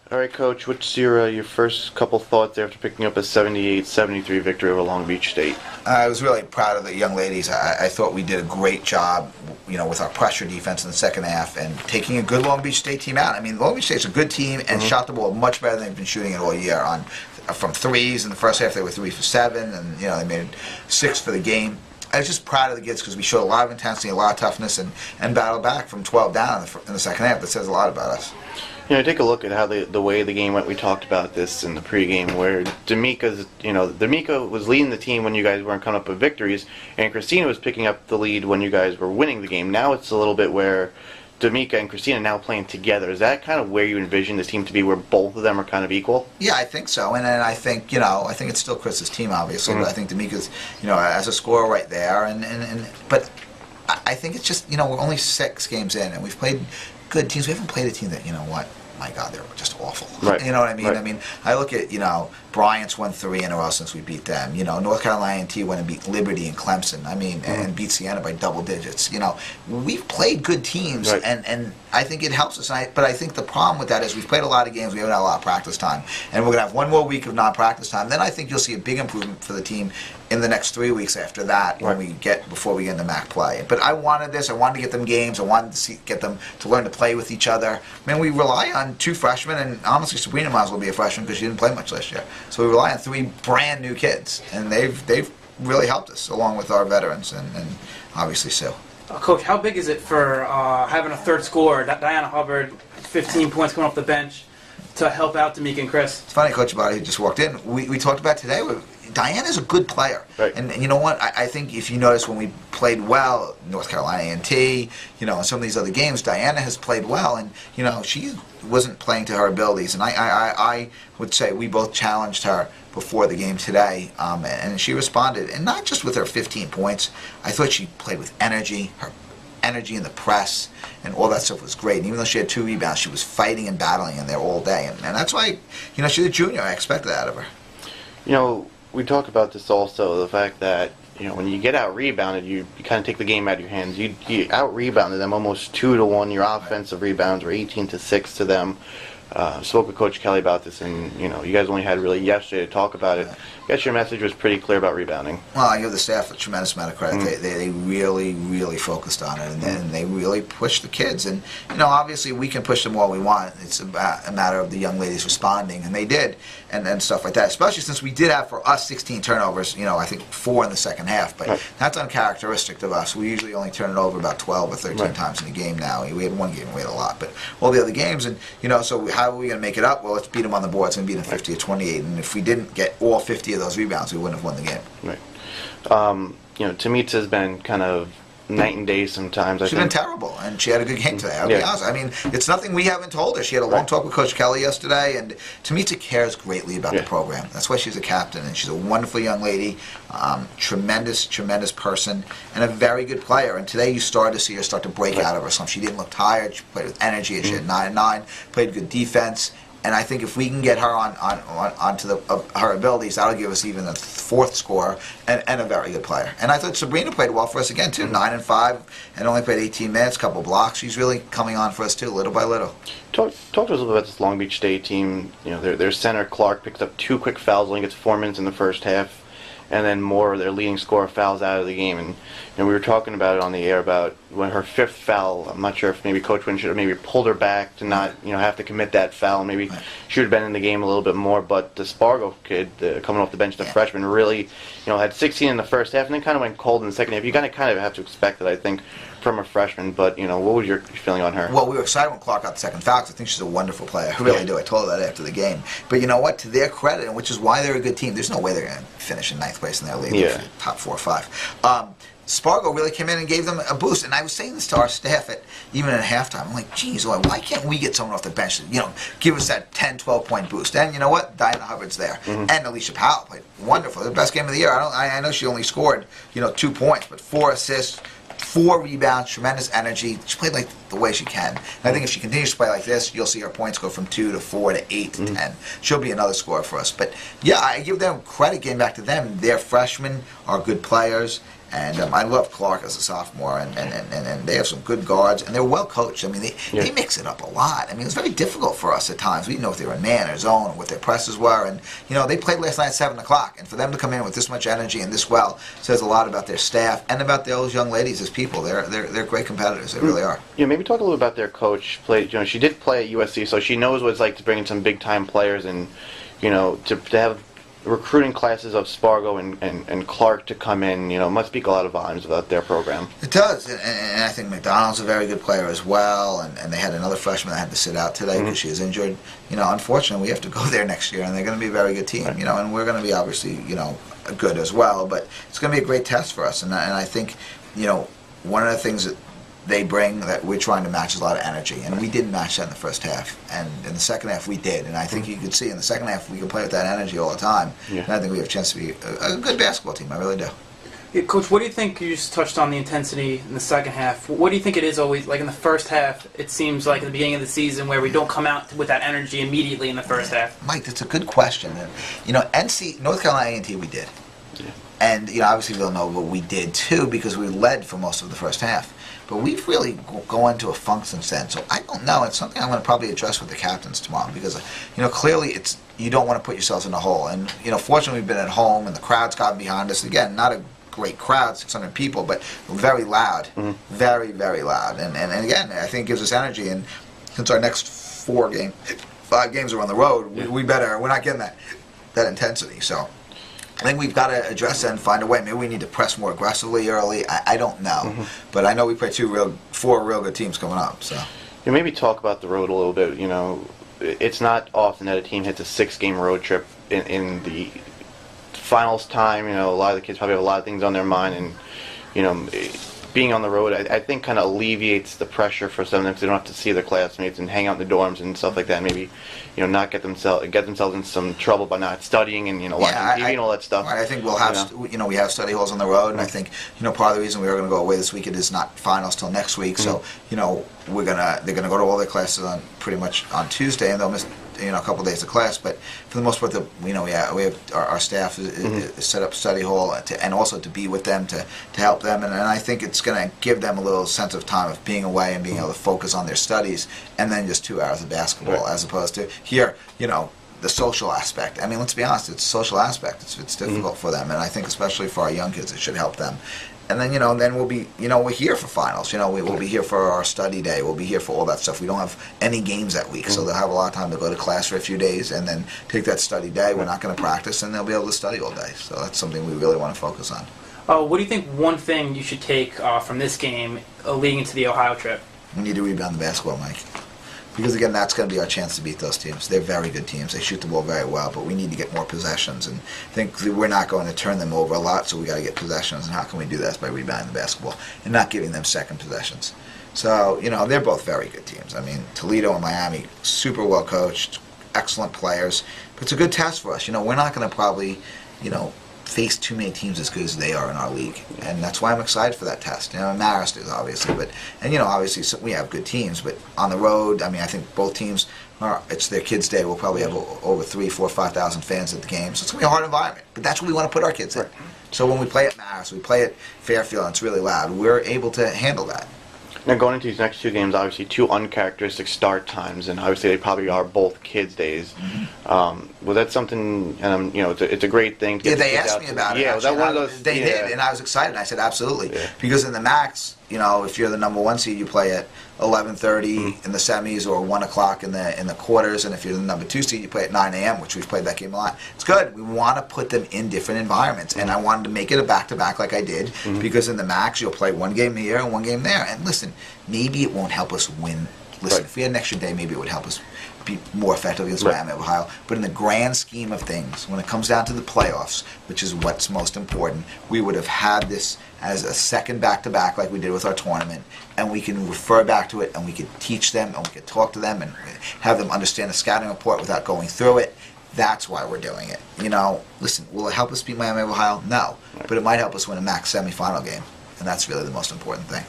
All right, Coach, what's your first couple thoughts after picking up a 78-73 victory over Long Beach State? I was really proud of the young ladies. I thought we did a great job, with our pressure defense in the second half and taking a good Long Beach State team out. I mean, Long Beach State's a good team and shot the ball much better than they've been shooting it all year. From threes in the first half, they were 3 for 7, and they made 6 for the game. I was just proud of the kids because we showed a lot of intensity, a lot of toughness, and battled back from 12 down in the second half. That says a lot about us. Take a look at how the way the game went. We talked about this in the pregame, where D'Amica was leading the team when you guys weren't coming up with victories, and Christina was picking up the lead when you guys were winning the game. Now it's a little bit where D'Amica and Christina are now playing together. Is that kind of where you envision the team to be, where both of them are kind of equal? Yeah, I think so, and I think I think it's still Chris's team, obviously, but I think D'Amica's as a scorer right there, but I think it's just we're only 6 games in, and we've played good teams. We haven't played a team that, my God, they're just awful. Right. You know what I mean? Right. I mean, I look at, Bryant's won 3 in a row since we beat them. North Carolina A&T went and beat Liberty and Clemson. I mean, and beat Siena by double digits. We've played good teams, right. and I think it helps us. But I think the problem with that is we've played a lot of games. We haven't had a lot of practice time, and we're going to have one more week of non-practice time. Then I think you'll see a big improvement for the team in the next 3 weeks after that, before we get into MAC play. But I wanted this. I wanted to get them games. I wanted to get them to learn to play with each other. I mean, we rely on 2 freshmen, and honestly, Sabrina might as well be a freshman because she didn't play much last year. So we rely on 3 brand new kids, and they've really helped us along with our veterans and obviously Sue. Coach, how big is it for having a third scorer, Diana Hubbard, 15 points coming off the bench, to help out D'Amica and Chris? It's funny, Coach Abadi just walked in. We talked about today. Diana's a good player, right. And you know what? I think if you notice when we played well, North Carolina A&T, and some of these other games, Diana has played well, and she wasn't playing to her abilities. And I would say we both challenged her before the game today, and she responded, and not just with her 15 points. I thought she played with energy. Her energy in the press and all that stuff was great. And even though she had 2 rebounds, she was fighting and battling in there all day, and that's why she's a junior. I expected that of her. We talk about this also, the fact that when you get out rebounded, you kind of take the game out of your hands. You out rebounded them almost 2-1. Your offensive rebounds were 18-6 to them. Spoke with Coach Kelly about this, and you guys only had really yesterday to talk about it. I guess your message was pretty clear about rebounding. Well, I give the staff a tremendous amount of credit. They really, really focused on it, and they really pushed the kids. And obviously we can push them all we want. It's a matter of the young ladies responding, and they did, and stuff like that. Especially since we did have, for us, 16 turnovers. I think 4 in the second half, but that's uncharacteristic of us. We usually only turn it over about 12 or 13 times in a game now. We had one game we had a lot, but all the other games, and so how are we going to make it up? Well, let's beat them on the boards and beat them 50 or 28. And if we didn't get all 50 of those rebounds, we wouldn't have won the game. Right. Tamitza has been kind of night and day sometimes. She's been terrible, and she had a good game today. I'll be honest. I mean, it's nothing we haven't told her. She had a long talk with Coach Kelly yesterday, and Tamitza cares greatly about the program. That's why she's a captain, and she's a wonderful young lady, tremendous person, and a very good player. And today you started to see her start to break out of her slump. She didn't look tired. She played with energy, and she had 9-9, played good defense. And I think if we can get her onto her abilities, that'll give us even a 4th scorer and a very good player. And I thought Sabrina played well for us again too, 9-5, and only played 18 minutes, couple blocks. She's really coming on for us too, little by little. Talk to us a little bit about this Long Beach State team. Their center Clark picks up 2 quick fouls, only gets 4 minutes in the first half, and then more their leading scorer fouls out of the game. And we were talking about it on the air about when her 5th foul. I'm not sure if maybe Coach Wynn should have maybe pulled her back to not have to commit that foul. Maybe she would have been in the game a little bit more. But the Spargo kid coming off the bench, the freshman, really had 16 in the first half and then kind of went cold in the second half. You kind of have to expect that, I think, from a freshman. But what was your feeling on her? Well, we were excited when Clark got the 2nd foul because I think she's a wonderful player. I really do. I told her that after the game. But you know what? To their credit, and which is why they're a good team, there's no way they're going to finish in 9th place in their league. Top 4 or 5. Spargo really came in and gave them a boost, and I was saying this to our staff even at halftime. I'm like, geez, why can't we get someone off the bench to give us that 10, 12-point boost? And you know what? Diana Hubbard's there, and Alicia Powell played wonderful. The best game of the year. I know she only scored 2 points, but 4 assists, 4 rebounds, tremendous energy. She played like the way she can. And I think if she continues to play like this, you'll see her points go from 2 to 4 to 8 to 10. She'll be another scorer for us. But yeah, I give them credit getting back to them. Their freshmen are good players, And I love Clark as a sophomore, and they have some good guards, and they're well coached. I mean, they mix it up a lot. I mean, it was very difficult for us at times. We didn't know if they were in man or zone, or what their presses were, and they played last night at 7 o'clock, and for them to come in with this much energy and this well says a lot about their staff and about those young ladies as people. They're great competitors. They really are. Yeah, maybe talk a little about their coach. She did play at USC, so she knows what it's like to bring in some big time players, and to have recruiting classes of Spargo and Clark to come in, must speak a lot of volumes about their program. It does, and I think McDonald's a very good player as well, and they had another freshman that had to sit out today because she is injured. Unfortunately, we have to go there next year, and they're going to be a very good team, right. And we're going to be obviously, good as well, but it's going to be a great test for us, and I think, one of the things that they bring that we're trying to match is a lot of energy, and we didn't match that in the first half, and in the second half we did, and I think you could see in the second half we can play with that energy all the time, and I think we have a chance to be a good basketball team. I really do. Yeah, Coach, what do you think? You just touched on the intensity in the second half. What do you think it is always like in the first half? It seems like at the beginning of the season where we don't come out with that energy immediately in the first half. Mike, that's a good question. And North Carolina A&T we did, and obviously Villanova we did too because we led for most of the first half. But we've really gone into a funk since then. So I don't know. It's something I'm going to probably address with the captains tomorrow because, clearly you don't want to put yourselves in a hole. And, fortunately we've been at home and the crowd's gotten behind us. Again, not a great crowd, 600 people, but very loud. Very, very loud. And again, I think it gives us energy. And since our next 5 games are on the road, we're not getting that intensity. So I think we've got to address that and find a way. Maybe we need to press more aggressively early. I don't know, but I know we play 4 real good teams coming up. So maybe talk about the road a little bit. It's not often that a team hits a 6-game road trip in the finals time. A lot of the kids probably have a lot of things on their mind, and being on the road, I think, kind of alleviates the pressure for some of them because they don't have to see their classmates and hang out in the dorms and stuff like that. Maybe, not get themselves in some trouble by not studying and watching TV and all that stuff. I think we'll have we have study halls on the road, and I think part of the reason we are going to go away this week is not finals till next week. So they're gonna go to all their classes on pretty much on Tuesday, and they'll miss a couple of days of class, but for the most part, we have our staff is set up study hall and also to be with them to help them, and I think it's going to give them a little sense of time of being away and being able to focus on their studies, and then just 2 hours of basketball as opposed to here, the social aspect. I mean, let's be honest, it's a social aspect. It's difficult for them, and I think especially for our young kids, it should help them. And then, then we'll be, we're here for finals. We'll be here for our study day. We'll be here for all that stuff. We don't have any games that week, so they'll have a lot of time to go to class for a few days and then take that study day. We're not going to practice, and they'll be able to study all day. So that's something we really want to focus on. What do you think one thing you should take from this game leading into the Ohio trip? We need to rebound the basketball, Mike. Because, again, that's going to be our chance to beat those teams. They're very good teams. They shoot the ball very well, but we need to get more possessions. And I think we're not going to turn them over a lot, so we got to get possessions. And how can we do that? Is by rebounding the basketball and not giving them second possessions. So, they're both very good teams. I mean, Toledo and Miami, super well coached, excellent players. But it's a good test for us. We're not going to probably, face too many teams as good as they are in our league, and that's why I'm excited for that test. Marist is obviously, but obviously we have good teams, but on the road, I mean, I think both teams it's their kids' day. We'll probably have over 3,000, 4,000, 5,000 fans at the game, so it's gonna be a hard environment. But that's what we want to put our kids in. So when we play at Marist, we play at Fairfield, and it's really loud. We're able to handle that. Now, going into these next 2 games, obviously 2 uncharacteristic start times, and obviously they probably are both kids' days. Was that something? And it's a great thing. To get they asked me about it. Yeah, was that one of those? They did, and I was excited. I said absolutely, because in the max, if you're the number 1 seed, you play at 11:30 in the semis or 1 o'clock in the quarters, and if you're the number 2 seed, you play at 9 a.m., which we've played that game a lot. It's good. We want to put them in different environments, and I wanted to make it a back-to-back like I did, because in the max, you'll play 1 game here and 1 game there. And listen, maybe it won't help us win. Listen, if we had an extra day, maybe it would help us be more effective against Miami of Ohio. But in the grand scheme of things, when it comes down to the playoffs, which is what's most important, we would have had this as a second back-to-back like we did with our tournament, and we can refer back to it, and we could teach them, and we could talk to them, and have them understand the scouting report without going through it. That's why we're doing it. Listen, will it help us beat Miami of Ohio? No. But it might help us win a MAC semifinal game, and that's really the most important thing.